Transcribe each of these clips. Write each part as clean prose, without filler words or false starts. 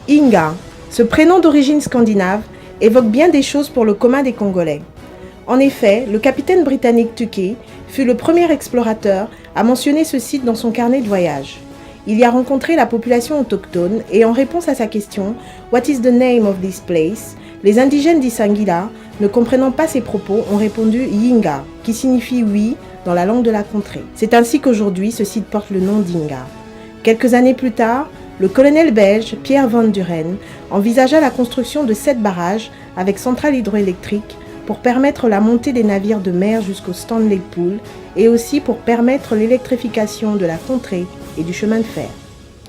Inga, ce prénom d'origine scandinave, évoque bien des choses pour le commun des Congolais. En effet, le capitaine britannique Tukey fut le premier explorateur à mentionner ce site dans son carnet de voyage. Il y a rencontré la population autochtone et en réponse à sa question « What is the name of this place ?», les indigènes d'Isangila, ne comprenant pas ses propos, ont répondu « Yinga », qui signifie « oui » dans la langue de la contrée. C'est ainsi qu'aujourd'hui ce site porte le nom d'Inga. Quelques années plus tard, le colonel belge Pierre Van Duren envisagea la construction de 7 barrages avec centrales hydroélectriques pour permettre la montée des navires de mer jusqu'au Stanley Pool et aussi pour permettre l'électrification de la contrée et du chemin de fer.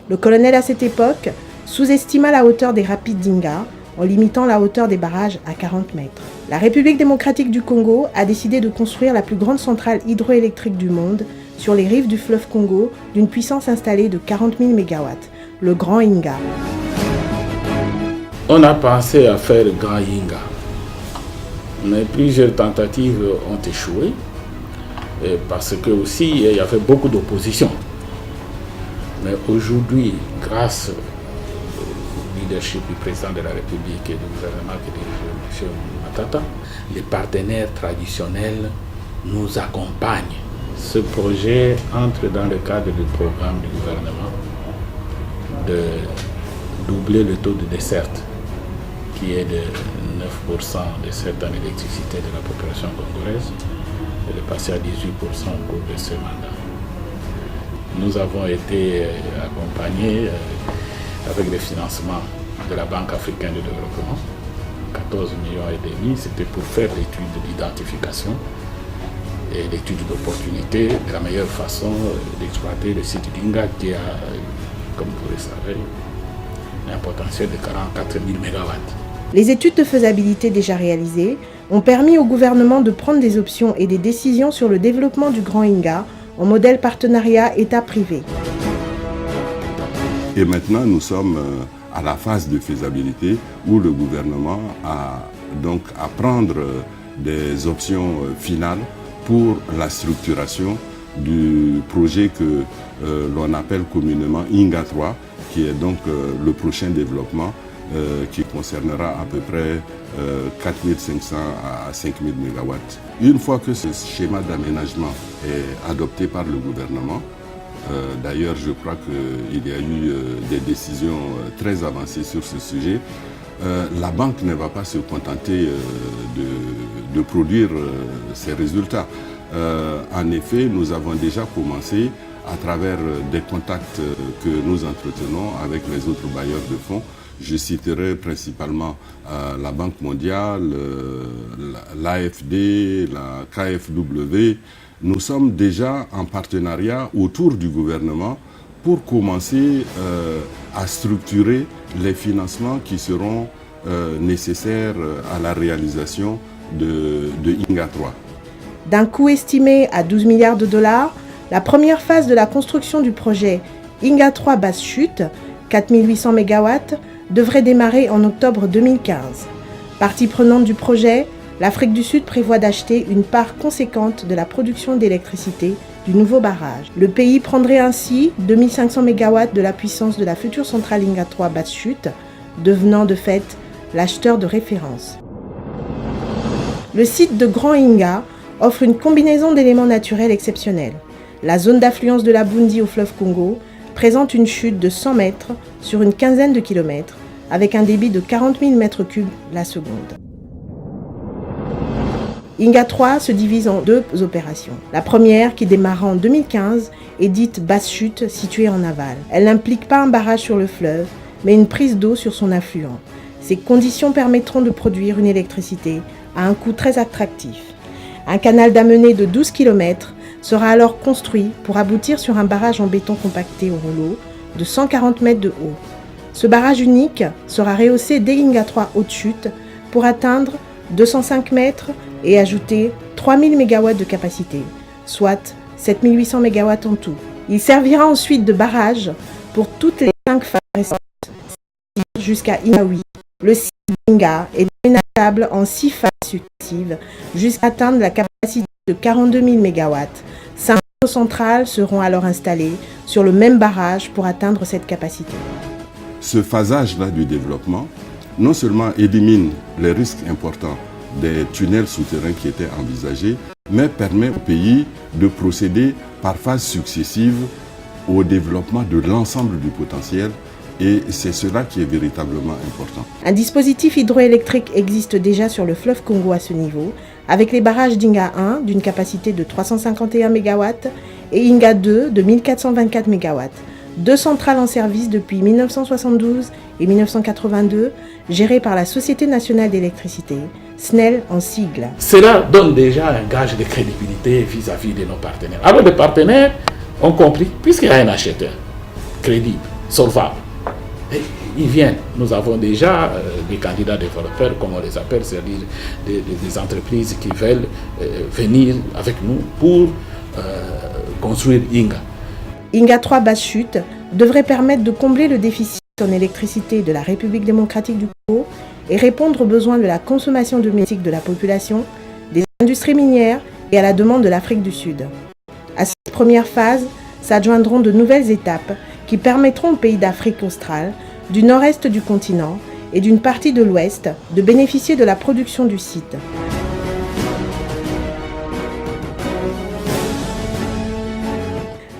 Le colonel à cette époque sous-estima la hauteur des rapides d'Inga en limitant la hauteur des barrages à 40 mètres. La République démocratique du Congo a décidé de construire la plus grande centrale hydroélectrique du monde sur les rives du fleuve Congo d'une puissance installée de 40 000 MW, le Grand Inga. On a pensé à faire le Grand Inga, mais plusieurs tentatives ont échoué parce que aussi il y avait beaucoup d'opposition. Mais aujourd'hui, grâce au leadership du président de la République et du gouvernement qui dirige M. Matata, les partenaires traditionnels nous accompagnent. Ce projet entre dans le cadre du programme du gouvernement de doubler le taux de desserte qui est de 9% de desserte en électricité de la population congolaise et de passer à 18% au cours de ce mandat. Nous avons été accompagnés avec le financement de la Banque africaine de développement, 14,5 millions, c'était pour faire l'étude d'identification et l'étude d'opportunité de la meilleure façon d'exploiter le site d'Inga qui a, comme vous le savez, un potentiel de 44 000 MW. Les études de faisabilité déjà réalisées ont permis au gouvernement de prendre des options et des décisions sur le développement du Grand Inga en modèle partenariat État-privé. Et maintenant, nous sommes à la phase de faisabilité où le gouvernement a donc à prendre des options finales pour la structuration du projet que l'on appelle communément Inga 3, qui est donc le prochain développement qui concernera à peu près 4500 à 5000 MW. Une fois que ce schéma d'aménagement est adopté par le gouvernement, d'ailleurs je crois qu'il y a eu des décisions très avancées sur ce sujet, la banque ne va pas se contenter de produire ces résultats. En effet, nous avons déjà commencé à travers des contacts que nous entretenons avec les autres bailleurs de fonds. Je citerai principalement la Banque mondiale, l'AFD, la KfW. Nous sommes déjà en partenariat autour du gouvernement pour commencer à structurer les financements qui seront nécessaires à la réalisation de Inga 3. D'un coût estimé à 12 milliards de dollars, la première phase de la construction du projet Inga 3 basse chute, 4800 MW, devrait démarrer en octobre 2015. Partie prenante du projet, l'Afrique du Sud prévoit d'acheter une part conséquente de la production d'électricité du nouveau barrage. Le pays prendrait ainsi 2500 MW de la puissance de la future centrale Inga 3 basse chute, devenant de fait l'acheteur de référence. Le site de Grand Inga offre une combinaison d'éléments naturels exceptionnels. La zone d'affluence de la Bundi au fleuve Congo présente une chute de 100 mètres sur une quinzaine de kilomètres avec un débit de 40 000 m3 la seconde. Inga 3 se divise en 2 opérations. La première, qui démarra en 2015, est dite basse chute située en aval. Elle n'implique pas un barrage sur le fleuve, mais une prise d'eau sur son affluent. Ces conditions permettront de produire une électricité à un coût très attractif. Un canal d'amenée de 12 km sera alors construit pour aboutir sur un barrage en béton compacté au rouleau de 140 mètres de haut. Ce barrage unique sera rehaussé dès Inga 3 haute chute pour atteindre 205 mètres et ajouter 3000 MW de capacité, soit 7800 MW en tout. Il servira ensuite de barrage pour toutes les 5 phases récentes jusqu'à Inga 8. Le site d'Inga est aménageable en 6 phases successives jusqu'à atteindre la capacité de 42 000 MW, 5 centrales seront alors installées sur le même barrage pour atteindre cette capacité. Ce phasage-là du développement, non seulement élimine les risques importants des tunnels souterrains qui étaient envisagés, mais permet au pays de procéder par phases successives au développement de l'ensemble du potentiel. Et c'est cela qui est véritablement important. Un dispositif hydroélectrique existe déjà sur le fleuve Congo à ce niveau, avec les barrages d'Inga 1 d'une capacité de 351 MW et Inga 2 de 1424 MW. Deux centrales en service depuis 1972 et 1982, gérées par la Société nationale d'électricité, SNEL en sigle. Cela donne déjà un gage de crédibilité vis-à-vis de nos partenaires. Alors les partenaires ont compris, puisqu'il y a un acheteur crédible, solvable, et ils viennent. Nous avons déjà des candidats développeurs, comme on les appelle, c'est-à-dire des entreprises qui veulent venir avec nous pour construire Inga. Inga 3 basse chute devrait permettre de combler le déficit en électricité de la République démocratique du Congo et répondre aux besoins de la consommation domestique de la population, des industries minières et à la demande de l'Afrique du Sud. À cette première phase s'adjoindront de nouvelles étapes qui permettront aux pays d'Afrique australe, du nord-est du continent et d'une partie de l'ouest de bénéficier de la production du site.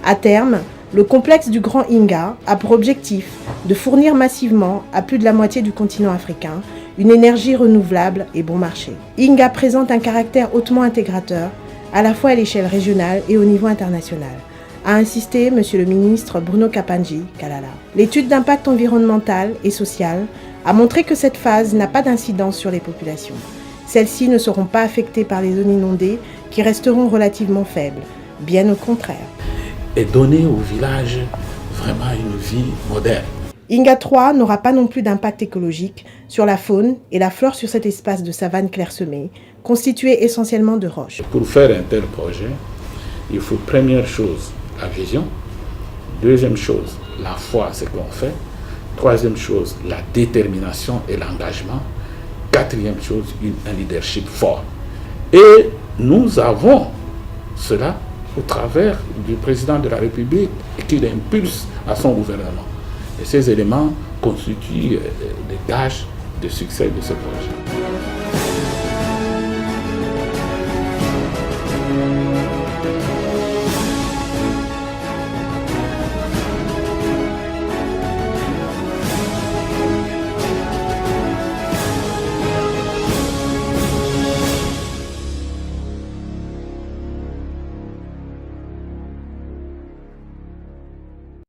À terme, le complexe du Grand Inga a pour objectif de fournir massivement à plus de la moitié du continent africain une énergie renouvelable et bon marché. Inga présente un caractère hautement intégrateur, à la fois à l'échelle régionale et au niveau international, a insisté M. le ministre Bruno Kapanji Kalala. L'étude d'impact environnemental et social a montré que cette phase n'a pas d'incidence sur les populations. Celles-ci ne seront pas affectées par les zones inondées qui resteront relativement faibles, bien au contraire. Et donner au village vraiment une vie moderne. Inga 3 n'aura pas non plus d'impact écologique sur la faune et la flore sur cet espace de savane clairsemée, constitué essentiellement de roches. Pour faire un tel projet, il faut première chose la vision, deuxième chose la foi, ce qu'on fait, troisième chose la détermination et l'engagement, quatrième chose un leadership fort. Et nous avons cela au travers du président de la République qui l'impulse à son gouvernement. Et ces éléments constituent des gages de succès de ce projet.